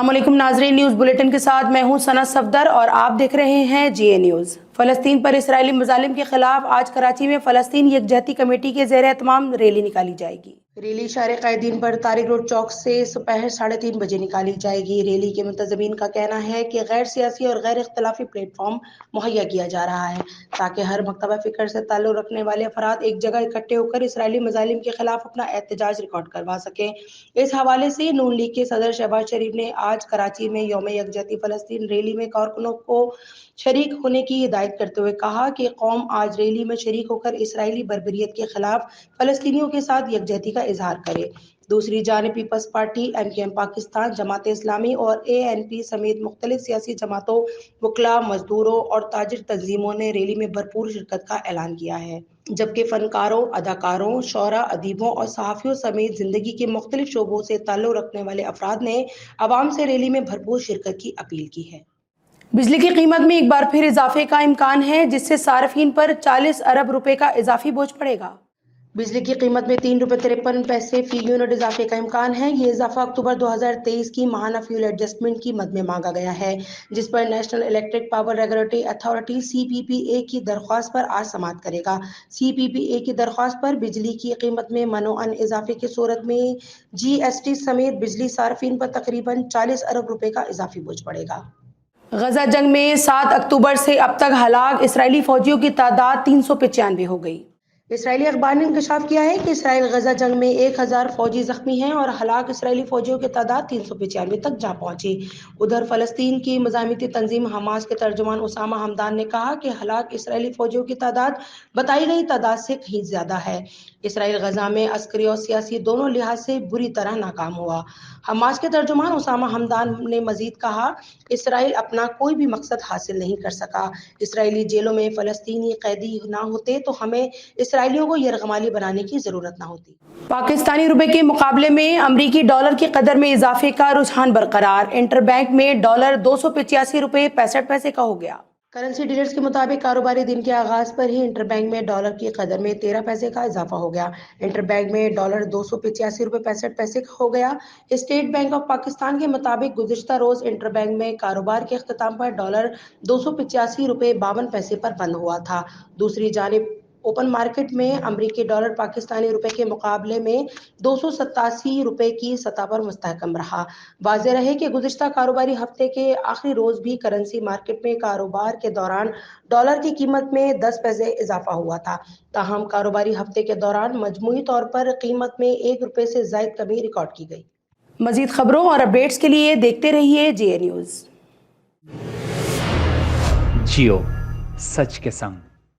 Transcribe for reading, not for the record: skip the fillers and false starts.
السلام علیکم ناظرین، نیوز بلیٹن کے ساتھ میں ہوں ثنا صفدر اور آپ دیکھ رہے ہیں جی اے نیوز۔ فلسطین پر اسرائیلی مظالم کے خلاف آج کراچی میں فلسطین یکجہتی کمیٹی کے زیر اہتمام ریلی نکالی جائے گی۔ ریلی اشارے قائدین پر طارق روڈ چوک سے دوپہر 3:30 بجے نکالی جائے گی۔ ریلی کے منتظمین کا کہنا ہے کہ غیر سیاسی اور غیر اختلافی پلیٹ فارم مہیا کیا جا رہا ہے تاکہ ہر مکتبہ فکر سے تعلق رکھنے والے افراد ایک جگہ اکٹھے ہو کر اسرائیلی مظالم کے خلاف اپنا احتجاج ریکارڈ کروا سکیں۔ اس حوالے سے نون لیگ کے صدر شہباز شریف نے آج کراچی میں یوم یکجہتی فلسطین ریلی میں کارکنوں کو شریک ہونے کی ہدایت کرتے ہوئے کہا کہ قوم آج ریلی میں شریک ہو کر اسرائیلی بربریت کے خلاف فلسطینیوں کے ساتھ یکجہتی کا اظہار کرے۔ دوسری جانب Peoples party, MKM Pakistan, Jamaat Islami اور ANP سمیت مختلف سیاسی جماعتوں، وکلاء، مزدوروں اور تاجر تنظیموں نے ریلی میں بھرپور شرکت کا اعلان کیا ہے، جبکہ فنکاروں، اداکاروں، شعراء، ادیبوں اور صحافیوں سمیت زندگی کے مختلف شعبوں سے تعلق رکھنے والے افراد نے عوام سے ریلی میں بھرپور شرکت کی اپیل کی ہے۔ بجلی کی قیمت میں ایک بار پھر اضافے کا امکان ہے، جس سے صارفین پر 40 ارب روپے کا اضافی بوجھ پڑے گا۔ بجلی کی قیمت میں 3.53 روپے فی یونٹ اضافے کا امکان ہے۔ یہ اضافہ اکتوبر 2023 کی ماہانہ فیول ایڈجسٹمنٹ کی مد میں مانگا گیا ہے، جس پر national electric power regulatory authority CPPA کی درخواست پر آج سماعت کرے گا۔ CPPA کی درخواست پر بجلی کی قیمت میں منوعاً اضافے کی صورت میں GST سمیت بجلی صارفین پر تقریباً 40 ارب روپے کا اضافی بوجھ پڑے گا۔ غزہ جنگ میں 7 اکتوبر سے اب تک ہلاک اسرائیلی فوجیوں کی تعداد 395 ہو گئی۔ اسرائیلی اخبار نے انکشاف کیا ہے کہ اسرائیل غزہ جنگ میں 1000 فوجی زخمی ہیں اور ہلاک اسرائیلی فوجیوں کی تعداد 395 تک جا پہنچی۔ ادھر فلسطین کی مزاحمتی تنظیم حماس کے ترجمان اسامہ حمدان نے کہا کہ ہلاک اسرائیلی فوجیوں کی تعداد بتائی گئی تعداد سے کہیں زیادہ ہے۔ اسرائیل غزہ میں عسکری اور سیاسی دونوں لحاظ سے بری طرح ناکام ہوا۔ حماس کے ترجمان اسامہ حمدان نے مزید کہا، اسرائیل اپنا کوئی بھی مقصد حاصل نہیں کر سکا۔ اسرائیلی جیلوں میں فلسطینی قیدی نہ ہوتے تو ہمیں اسرائیلیوں کو یرغمالی بنانے کی ضرورت نہ ہوتی۔ پاکستانی روپے کے مقابلے میں امریکی ڈالر کی قدر میں اضافے کا رجحان برقرار۔ انٹر بینک میں ڈالر 285 روپے 65 پیسے کا ہو گیا۔ کرنسی ڈیلرز کے مطابق کاروباری دن کے آغاز پر ہی انٹر بینک میں ڈالر کی قدر میں 13 پیسے کا اضافہ ہو گیا۔ انٹر بینک میں ڈالر 285 روپے 65 پیسے کا ہو گیا۔ اسٹیٹ بینک آف پاکستان کے مطابق گزشتہ روز انٹر بینک میں کاروبار کے اختتام پر ڈالر 285 روپے 52 پیسے پر بند ہوا تھا۔ دوسری جانب اوپن مارکیٹ میں امریکی ڈالر پاکستانی روپے کے مقابلے میں 287 روپے کی سطح پر مستحکم رہا۔ واضح رہے کہ گزشتہ کاروباری ہفتے کے آخری روز بھی کرنسی مارکیٹ میں کاروبار کے دوران ڈالر کی قیمت میں 10 پیسے اضافہ ہوا تھا، تاہم کاروباری ہفتے کے دوران مجموعی طور پر قیمت میں 1 روپے سے زائد کمی ریکارڈ کی گئی۔ مزید خبروں اور اپڈیٹس کے لیے دیکھتے رہیے جی اے نیوز۔ جیو سچ کے سنگ۔